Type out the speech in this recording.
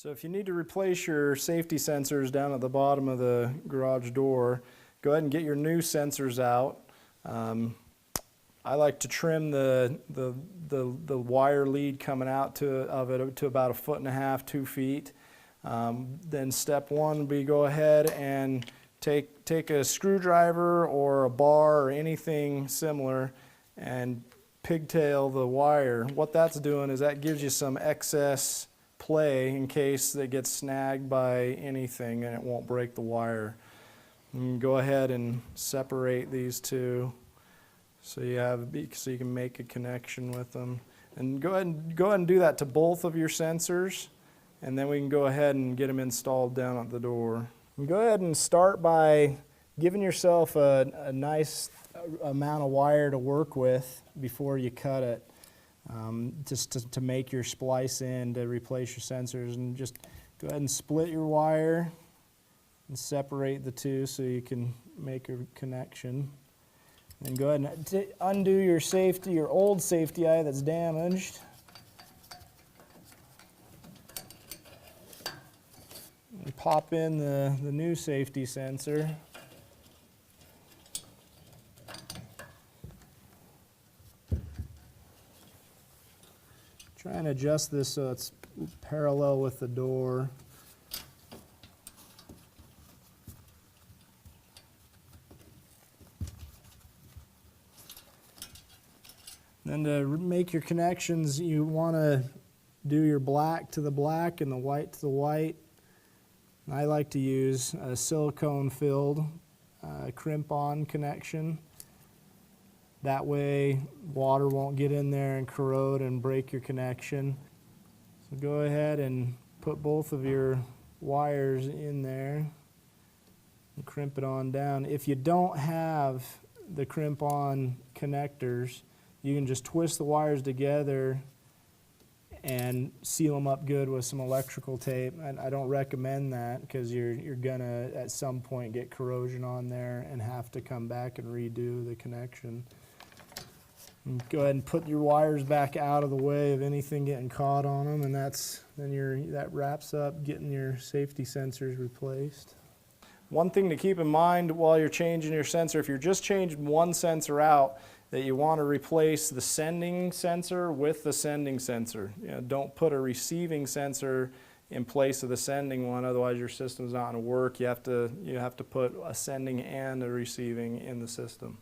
So if you need to replace your safety sensors down at the bottom of the garage door, go ahead and get your new sensors out. I like to trim the wire lead coming out of it to about 1.5 feet, 2 feet. Then step one would be go ahead and take a screwdriver or a bar or anything similar and pigtail the wire. What that's doing is that gives you some excess play in case it gets snagged by anything and it won't break the wire. And go ahead and separate these two so you can make a connection with them. And go ahead and do that to both of your sensors, and then we can go ahead and get them installed down at the door. And go ahead and start by giving yourself a nice amount of wire to work with before you cut it. Just to make your splice in to replace your sensors, and just go ahead and split your wire and separate the two so you can make a connection. And go ahead and undo your old safety eye that's damaged. And pop in the new safety sensor. Try and adjust this so it's parallel with the door. Then to make your connections, you want to do your black to the black and the white to the white. I like to use a silicone-filled crimp-on connection. That way water won't get in there and corrode and break your connection. So go ahead and put both of your wires in there and crimp it on down. If you don't have the crimp-on connectors, you can just twist the wires together and seal them up good with some electrical tape. And I don't recommend that because you're gonna at some point get corrosion on there and have to come back and redo the connection. And go ahead and put your wires back out of the way of anything getting caught on them, and that wraps up getting your safety sensors replaced. One thing to keep in mind while you're changing your sensor, if you're just changing one sensor out, that you want to replace the sending sensor with the sending sensor. Don't put a receiving sensor in place of the sending one, otherwise your system's not going to work. You have to put a sending and a receiving in the system.